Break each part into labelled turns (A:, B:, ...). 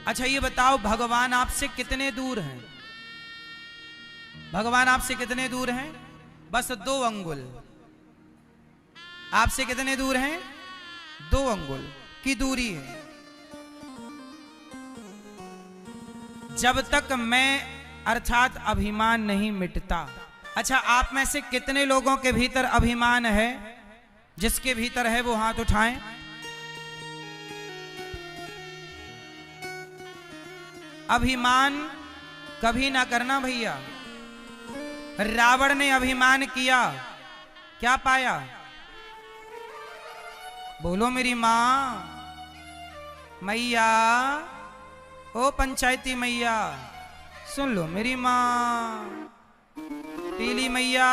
A: अच्छा ये बताओ, भगवान आपसे कितने दूर हैं? भगवान आपसे कितने दूर हैं? बस 2 अंगुल। आपसे कितने दूर हैं? 2 अंगुल की दूरी है। जब तक मैं अर्थात अभिमान नहीं मिटता। अच्छा, आप में से कितने लोगों के भीतर अभिमान है? जिसके भीतर है वो हाथ उठाएं। अभिमान कभी ना करना भैया। रावण ने अभिमान किया, क्या पाया? बोलो मेरी मां, मैया, ओ पंचायती मैया, सुन लो मेरी मां। पीली मैया,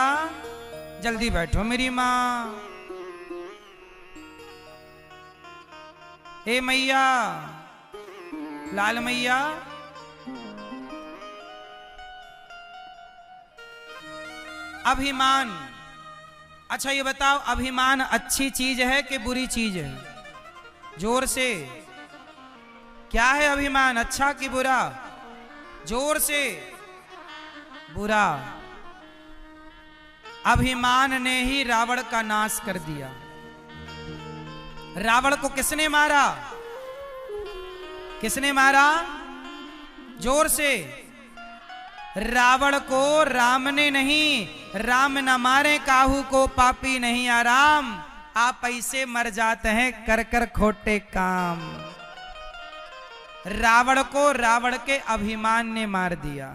A: जल्दी बैठो मेरी मां। ए मैया, लाल मैया, अभिमान। अच्छा ये बताओ, अभिमान अच्छी चीज है कि बुरी चीज है? जोर से, क्या है अभिमान, अच्छा कि बुरा? जोर से, बुरा। अभिमान ने ही रावण का नाश कर दिया। रावण को किसने मारा? किसने मारा? जोर से। रावण को राम ने नहीं, राम न मारे काहू को पापी नहीं आराम। आप ऐसे मर जाते हैं कर कर खोटे काम। रावण को रावण के अभिमान ने मार दिया।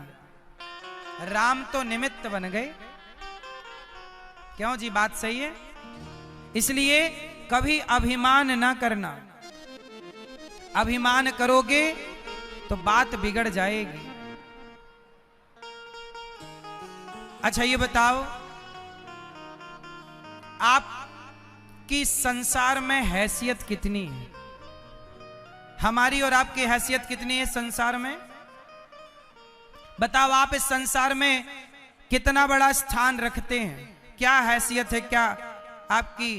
A: राम तो निमित्त बन गए। क्यों जी, बात सही है? इसलिए कभी अभिमान ना करना। अभिमान करोगे तो बात बिगड़ जाएगी। अच्छा ये बताओ, आपकी संसार में हैसियत कितनी है? हमारी और आपकी हैसियत कितनी है संसार में? बताओ, आप इस संसार में कितना बड़ा स्थान रखते हैं? क्या हैसियत है, क्या आपकी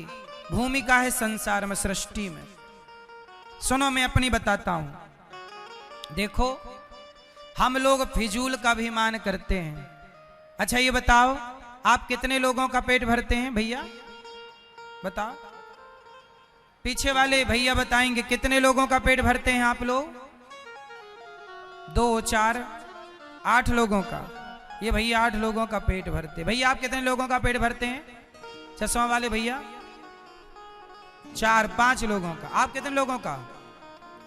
A: भूमिका है संसार में, सृष्टि में? सुनो, मैं अपनी बताता हूं। देखो, हम लोग फिजूल का अभिमान करते हैं। अच्छा ये बताओ, आप कितने लोगों का पेट भरते हैं भैया? बताओ, पीछे वाले भैया बताएंगे कितने लोगों का पेट भरते हैं आप लोग? 2, 4, 8 लोगों का। ये भैया 8 लोगों का पेट भरते। भैया आप कितने लोगों का पेट भरते हैं? चश्मा वाले भैया 4, 5 लोगों का। आप कितने लोगों का?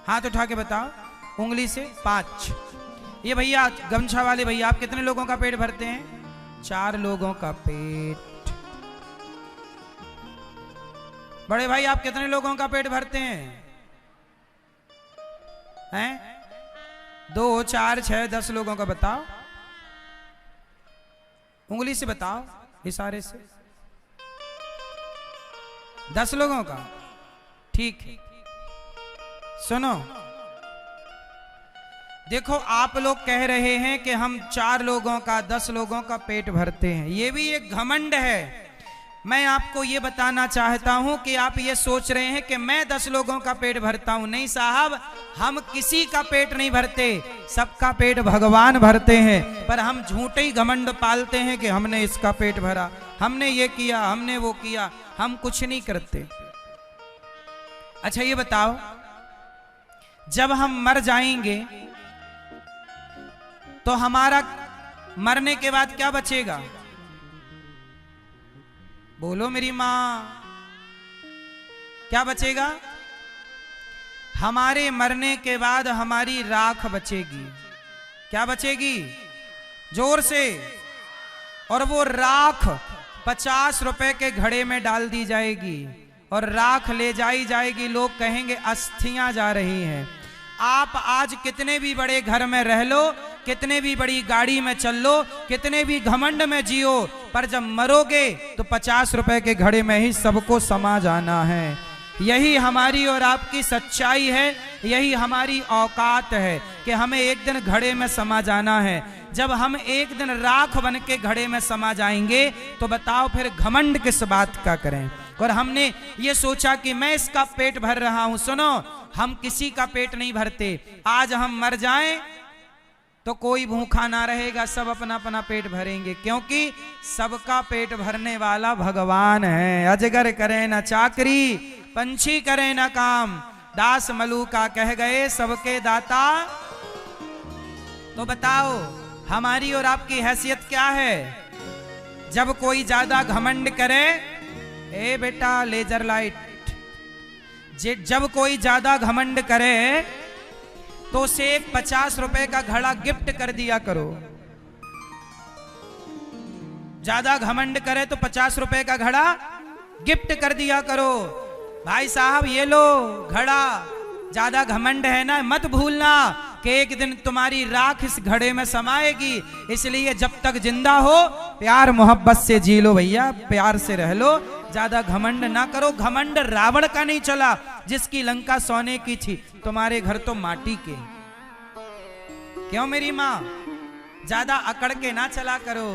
A: हाथ उठा के बताओ उंगली से। 5। ये भैया गमछा वाले भैया, आप कितने लोगों का पेट भरते हैं? 4 लोगों का पेट। बड़े भाई आप कितने लोगों का पेट भरते हैं? हैं? 2, 4, 6, 10 लोगों का। बताओ उंगली से, बताओ इशारे से। 10 लोगों का, ठीक है। सुनो, देखो आप लोग कह रहे हैं कि हम 4 लोगों का, 10 लोगों का पेट भरते हैं। ये भी एक घमंड है। मैं आपको ये बताना चाहता हूं कि आप ये सोच रहे हैं कि मैं 10 लोगों का पेट भरता हूं। नहीं साहब, हम किसी का पेट नहीं भरते, सबका पेट भगवान भरते हैं। पर हम झूठे ही घमंड पालते हैं कि हमने इसका पेट भरा, हमने ये किया, हमने वो किया। हम कुछ नहीं करते। अच्छा ये बताओ, जब हम मर जाएंगे तो हमारा मरने के बाद क्या बचेगा? बोलो मेरी मां, क्या बचेगा? हमारे मरने के बाद हमारी राख बचेगी। क्या बचेगी? जोर से। और वो राख 50 रुपए के घड़े में डाल दी जाएगी और राख ले जाई जाएगी। लोग कहेंगे अस्थियां जा रही हैं। आप आज कितने भी बड़े घर में रह लो, कितने भी बड़ी गाड़ी में चल लो, कितने भी घमंड में जियो, पर जब मरोगे तो 50 रुपए के घड़े में ही सबको समा जाना है। यही हमारी और आपकी सच्चाई है, यही हमारी औकात है कि हमें एक दिन घड़े में समा जाना है। जब हम एक दिन राख बन के घड़े में समा जाएंगे तो बताओ फिर घमंड किस बात का करें? और हमने ये सोचा कि मैं इसका पेट भर रहा हूं। सुनो, हम किसी का पेट नहीं भरते। आज हम मर जाएं तो कोई भूखा ना रहेगा, सब अपना अपना पेट भरेंगे, क्योंकि सबका पेट भरने वाला भगवान है। अजगर करे न चाकरी, पंछी करे न काम, दास मलूका कह गए सबके दाता। तो बताओ हमारी और आपकी हैसियत क्या है? जब कोई ज्यादा घमंड करे, ए बेटा लेजर लाइट, जब कोई ज्यादा घमंड करे तो उसे एक 50 रुपए का घड़ा गिफ्ट कर दिया करो। ज्यादा घमंड करे तो 50 रुपए का घड़ा गिफ्ट कर दिया करो। भाई साहब ये लो घड़ा, ज्यादा घमंड है ना, मत भूलना कि एक दिन तुम्हारी राख इस घड़े में समाएगी। इसलिए जब तक जिंदा हो प्यार मोहब्बत से जी लो भैया, प्यार से रह लो, ज्यादा घमंड ना करो। घमंड रावण का नहीं चला, जिसकी लंका सोने की थी, तुम्हारे घर तो माटी के। क्यों मेरी माँ? ज्यादा अकड़ के ना चला करो।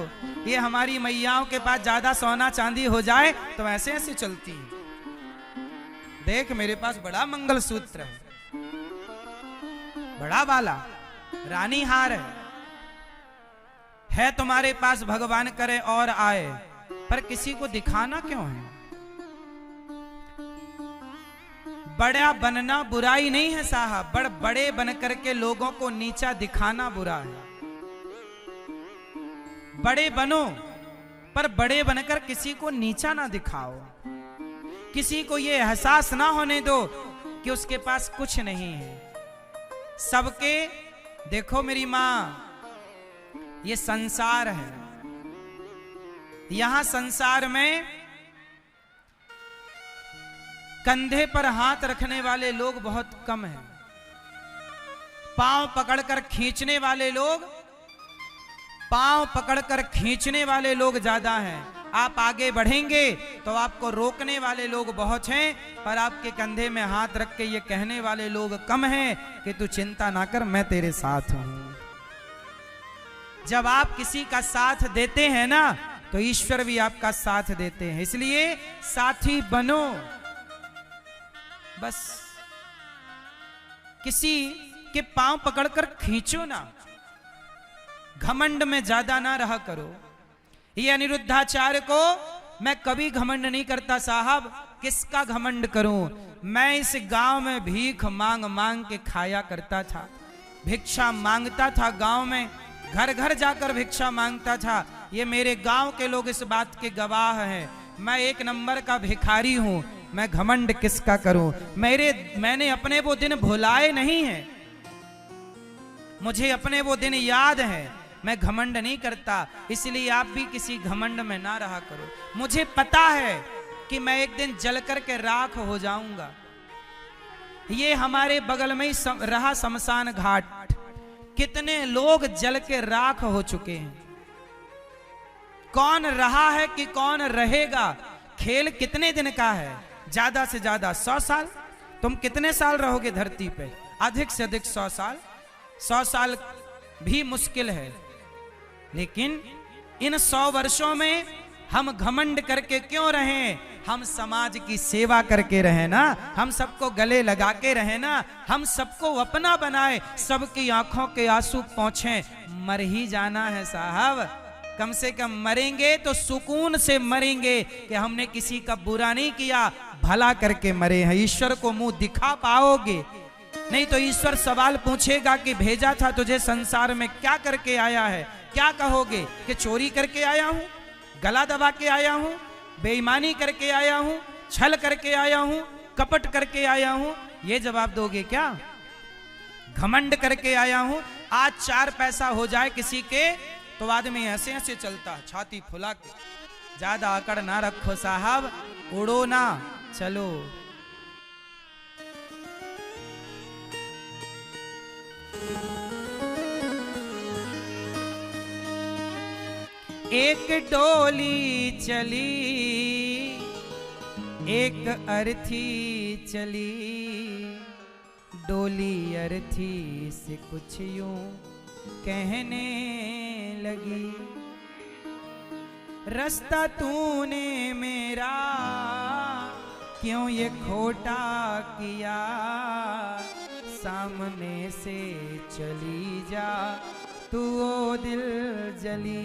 A: ये हमारी मैयाओं के पास ज्यादा सोना चांदी हो जाए तो ऐसे ऐसे चलती है। देख मेरे पास बड़ा मंगलसूत्र है, बड़ा वाला रानी हार है तुम्हारे पास, भगवान करे और आए, पर किसी को दिखाना क्यों है? बड़ा बनना बुराई नहीं है साहब, बड़े बन करके लोगों को नीचा दिखाना बुरा है। बड़े बनो पर बड़े बनकर किसी को नीचा ना दिखाओ। किसी को ये एहसास ना होने दो कि उसके पास कुछ नहीं है। सबके देखो मेरी मां, ये संसार है, यहां संसार में कंधे पर हाथ रखने वाले लोग बहुत कम हैं। पांव पकड़कर खींचने वाले लोग, पांव पकड़कर खींचने वाले लोग ज्यादा हैं। आप आगे बढ़ेंगे तो आपको रोकने वाले लोग बहुत हैं, पर आपके कंधे में हाथ रख के ये कहने वाले लोग कम हैं कि तू चिंता ना कर, मैं तेरे साथ हूं। जब आप किसी का साथ देते हैं ना तो ईश्वर भी आपका साथ देते हैं। इसलिए साथी बनो, बस किसी के पांव पकड़कर खींचो ना, घमंड में ज्यादा ना रहा करो। ये अनिरुद्धाचार्य को मैं कभी घमंड नहीं करता साहब, किसका घमंड करूं? मैं इस गांव में भीख मांग मांग के खाया करता था, भिक्षा मांगता था गांव में, घर घर जाकर भिक्षा मांगता था। ये मेरे गांव के लोग इस बात के गवाह हैं। मैं एक नंबर का भिखारी हूं, मैं घमंड किसका करूं? मैंने अपने वो दिन भुलाए नहीं हैं, मुझे अपने वो दिन याद है। मैं घमंड नहीं करता, इसलिए आप भी किसी घमंड में ना रहा करो। मुझे पता है कि मैं एक दिन जल कर के राख हो जाऊंगा। ये हमारे बगल में ही रहा शमशान घाट, कितने लोग जल के राख हो चुके हैं। कौन रहा है कि कौन रहेगा? खेल कितने दिन का है? ज्यादा से ज्यादा 100 साल। तुम कितने साल रहोगे धरती पे? अधिक से अधिक 100 साल। 100 साल भी मुश्किल है, लेकिन इन 100 वर्षों में हम घमंड करके क्यों रहें? हम समाज की सेवा करके रहें ना, हम सबको गले लगा के रहें ना, हम सबको अपना बनाए, सबकी आंखों के आंसू पहुंचे। मर ही जाना है साहब, कम से कम मरेंगे तो सुकून से मरेंगे कि हमने किसी का बुरा नहीं किया, भला करके मरे हैं। ईश्वर को मुंह दिखा पाओगे? नहीं तो ईश्वर सवाल पूछेगा कि भेजा था तुझे संसार में, क्या करके आया है? क्या कहोगे कि चोरी करके आया हूं, गला दबा के आया हूं, बेईमानी करके आया हूं, छल करके आया हूं, कपट करके आया हूं? ये जवाब दोगे क्या? घमंड करके आया हूं। आज 4 पैसा हो जाए किसी के तो आदमी ऐसे ऐसे चलता, छाती फुला के। ज्यादा अकड़ ना रखो साहब, उड़ो ना, चलो। एक डोली चली, एक अर्थी चली, डोली अर्थी से कुछ यूं कहने लगी, रास्ता तूने मेरा क्यों ये खोटा किया, सामने से चली जा तू ओ दिल जली।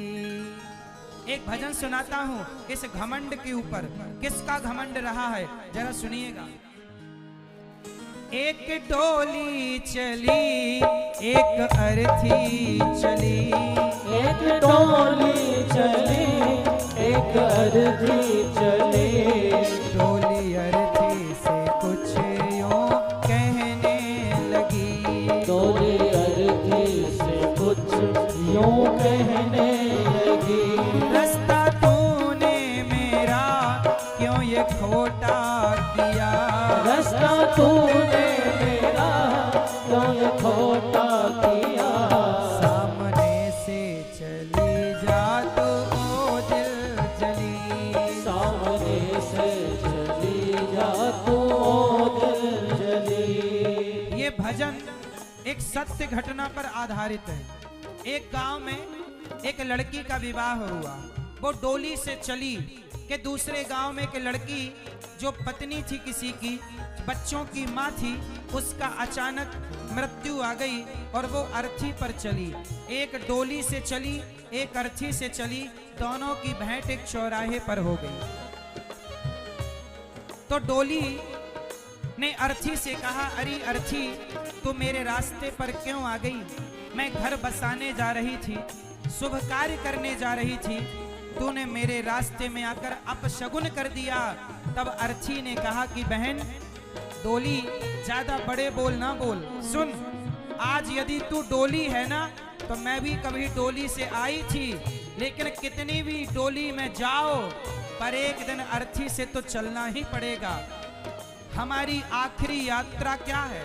A: एक भजन सुनाता हूं इस घमंड के ऊपर, किसका घमंड रहा है जरा सुनिएगा। एक डोली चली एक अर्थी चली,
B: एक डोली चली एक अर्थी चली,
A: डोली अर्थी से कुछ यूं कहने लगी,
B: डोली अर्थी से कुछ यूं कहने लगी।
A: रास्ता तूने मेरा क्यों ये खोटा किया,
B: रास्ता तूने मेरा क्यों ये खोटा किया,
A: सामने से चली जा तू ओ दिल जली,
B: सामने से चली जा तू ओ दिल जली।
A: ये भजन एक सत्य घटना पर आधारित है। एक गांव में एक लड़की का विवाह हुआ, वो डोली से चली कि दूसरे गांव में एक लड़की जो पत्नी थी किसी की, बच्चों की माँ थी, उसका अचानक मृत्यु आ गई और वो अर्थी पर चली। एक डोली से चली एक अर्थी से चली, दोनों की भेंट एक चौराहे पर हो गई। तो डोली ने अर्थी से कहा, अरे अर्थी तू मेरे रास्ते पर क्यों आ गई, मैं घर बसाने जा रही थी, शुभ कार्य करने जा रही थी, तूने मेरे रास्ते में आकर अपशगुन कर दिया। तब अर्थी ने कहा कि बहन डोली ज्यादा बड़े बोल ना बोल, सुन आज यदि तू डोली है ना तो मैं भी कभी डोली से आई थी, लेकिन कितनी भी डोली में जाओ पर एक दिन अर्थी से तो चलना ही पड़ेगा। हमारी आखिरी यात्रा क्या है,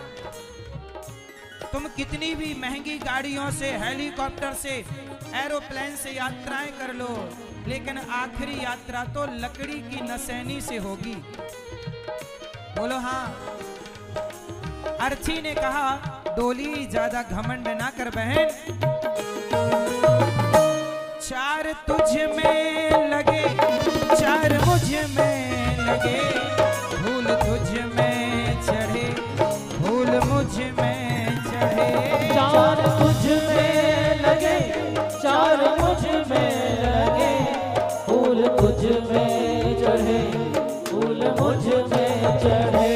A: तुम कितनी भी महंगी गाड़ियों से, हेलीकॉप्टर से, एरोप्लेन से यात्राएं कर लो, लेकिन आखिरी यात्रा तो लकड़ी की नसैनी से होगी। बोलो हाँ। अर्थी ने कहा डोली ज्यादा घमंड ना कर बहन, चार तुझ में लगे चार मुझ में लगे, फूल तुझ में चढ़े फूल मुझ में चढ़े,
B: चार तुझ में लगे चार मुझ में लगे, फूल तुझ में चढ़े फूल मुझ में चढ़े।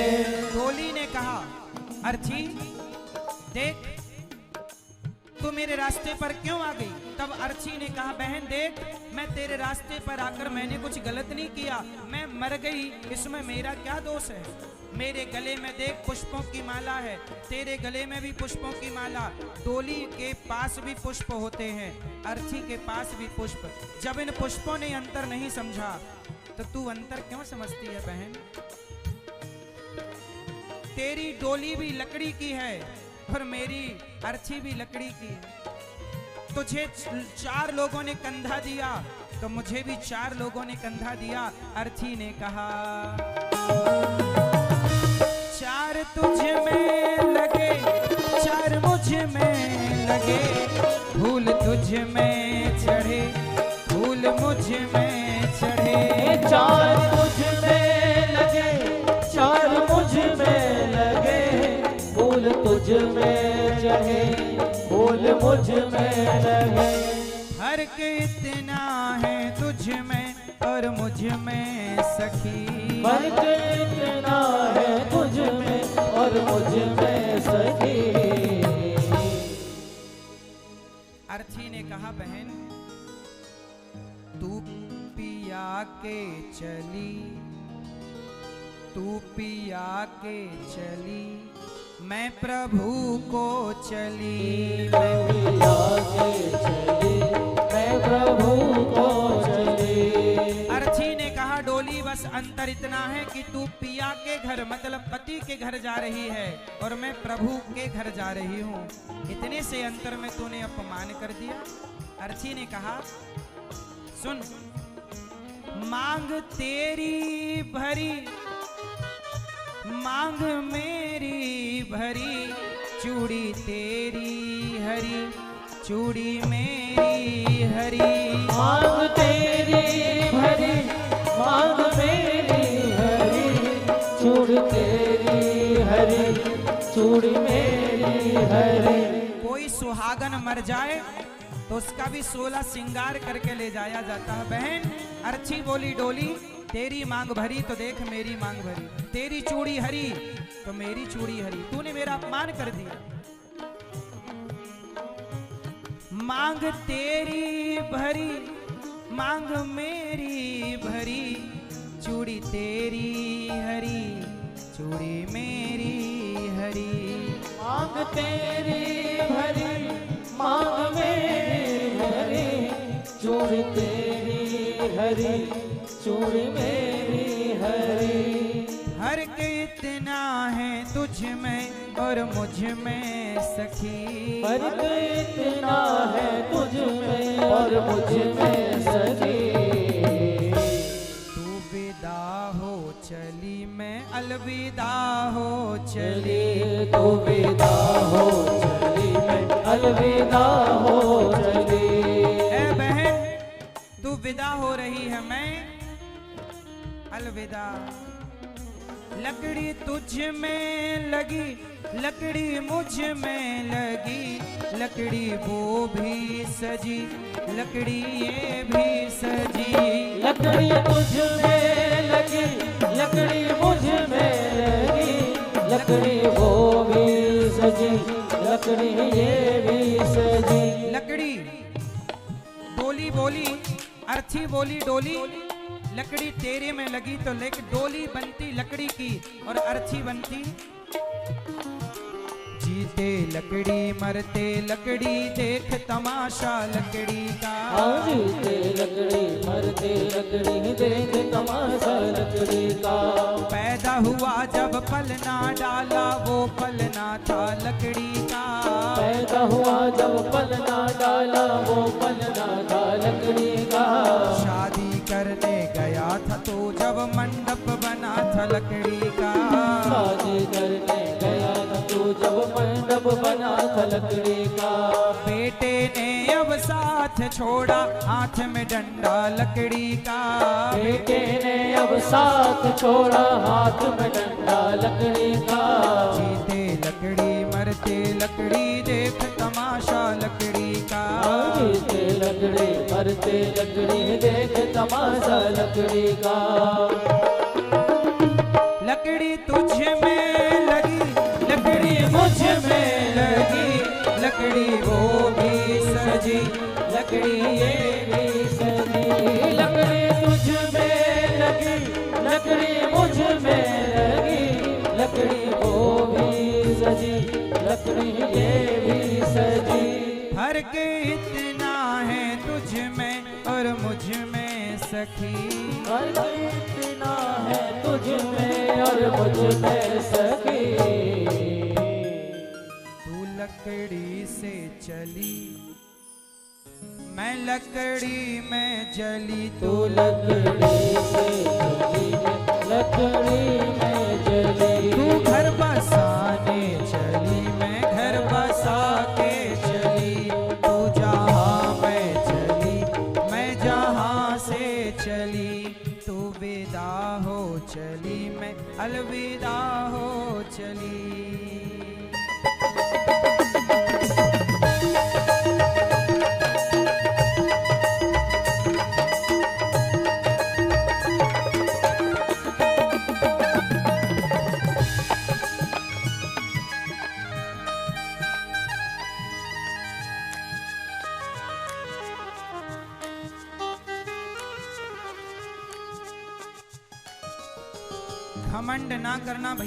A: डोली ने कहा अर्थी देख तू मेरे रास्ते पर क्यों आ गई। तब अर्थी ने कहा बहन देख मैं तेरे रास्ते पर आकर मैंने कुछ गलत नहीं किया, मैं मर गई, इसमें मेरा क्या दोष है। मेरे गले में देख पुष्पों की माला है, तेरे गले में भी पुष्पों की माला, डोली के पास भी पुष्प होते हैं, अर्थी के पास भी पुष्प। जब इन पुष्पों ने अंतर नहीं समझा तो तू अंतर क्यों समझती है बहन। तेरी डोली भी लकड़ी की है और मेरी अर्थी भी लकड़ी की है। तुझे चार लोगों ने कंधा दिया तो मुझे भी चार लोगों ने कंधा दिया। अर्थी ने कहा चार तुझ में लगे चार मुझ में लगे, फूल तुझ में चढ़े फूल मुझ में चढ़े,
B: चार तुझ में लगे चार मुझ में लगे, फूल तुझ में चढ़े फूल मुझ में लगे।
A: फर्क इतना है तुझ में और मुझ में सखी,
B: फर्क इतना है तुझ में और मुझ में सखी।
A: अर्थी ने कहा बहन तू पिया के चली, तू पिया के चली, मैं प्रभु को चली,
B: मैं पिया के चली मैं प्रभु को चली।
A: अर्थी ने कहा डोली बस अंतर इतना है कि तू पिया के घर मतलब पति के घर जा रही है और मैं प्रभु के घर जा रही हूँ, इतने से अंतर में तूने अपमान कर दिया। अर्थी ने कहा सुन मांग तेरी भरी मांग मेरी भरी, चूड़ी तेरी हरी चूड़ी मेरी हरी,
B: मांग तेरी भरी मांग मेरी हरी, चूड़ी मेरी हरी।
A: कोई सुहागन मर जाए तो उसका भी 16 श्रृंगार करके ले जाया जाता है। बहन अर्ची बोली डोली, तेरी मांग भरी तो देख मेरी मांग भरी, तेरी चूड़ी हरी तो मेरी चूड़ी हरी, तूने मेरा अपमान कर दिया। मांग तेरी भरी मांग मेरी भरी, चूड़ी तेरी हरी चूड़ी मेरी हरी।
B: मांग तेरी भरी मांग मेरी हरी, चूड़ी तेरी हरी चूड़ी मेरी हरी।
A: हर के इतना है तुझ में और मुझ में सखी,
B: फर्क इतना है तुझ में और मुझ में सखी।
A: तू विदा हो चली मैं अलविदा हो चली,
B: तू विदा हो चली मैं अलविदा हो चली।
A: ए बहन तू विदा हो रही है मैं अलविदा। लकड़ी तुझ में लगी लकड़ी मुझ में लगी, लकड़ी वो भी सजी लकड़ी ये भी सजी।
B: लकड़ी तुझ में लगी लकड़ी मुझ में लगी, लकड़ी वो भी सजी लकड़ी ये भी सजी।
A: लकड़ी डोली बोली अर्थी बोली डोली, लकड़ी तेरे में लगी तो डोली बनती लकड़ी की और अर्थी बनती। जीते लकड़ी मरते लकड़ी देख तमाशा लकड़ी का,
B: जीते लकड़ी मरते लकड़ी देख तमाशा लकड़ी का।
A: पैदा हुआ जब पलना डाला वो पलना था लकड़ी का,
B: पैदा हुआ जब पलना डाला वो पलना था लकड़ी का।
A: शादी करने गया था तो जब मंडप बना था लकड़ी का,
B: शादी करने गया था तो जब मंडप बना था लकड़ी का।
A: बेटे ने अब साथ छोड़ा हाथ में डंडा लकड़ी का,
B: बेटे ने अब साथ छोड़ा हाथ में डंडा लकड़ी का।
A: जीते लकड़ी मरते लकड़ी देख तमाशा लकड़ी का,
B: जीते लकड़ी मरते लकड़ी देख तमाशा लकड़ी का।
A: लकड़ी तुझ में लगी लकड़ी मुझ में लगी, लकड़ी वो भी सजी लकड़ी ये भी सजी।
B: लकड़ी तुझ में लगी लकड़ी मुझ में लगी, लकड़ी वो भी सजी लकड़ी ये भी सजी।
A: फर्क इतना है तुझ में और मुझ में सखी,
B: फर्क इतना है तुझ में और मुझ में सखी।
A: तू लकड़ी से चली मैं लकड़ी में जली,
B: तू लकड़ी से चली लकड़ी में जली।
A: तू घर बसाने चली मैं घर बसा के चली, तू जहाँ मैं चली मैं जहाँ से चली। तू विदा हो चली मैं अलविदा हो चली। घमंड ना करना भैया।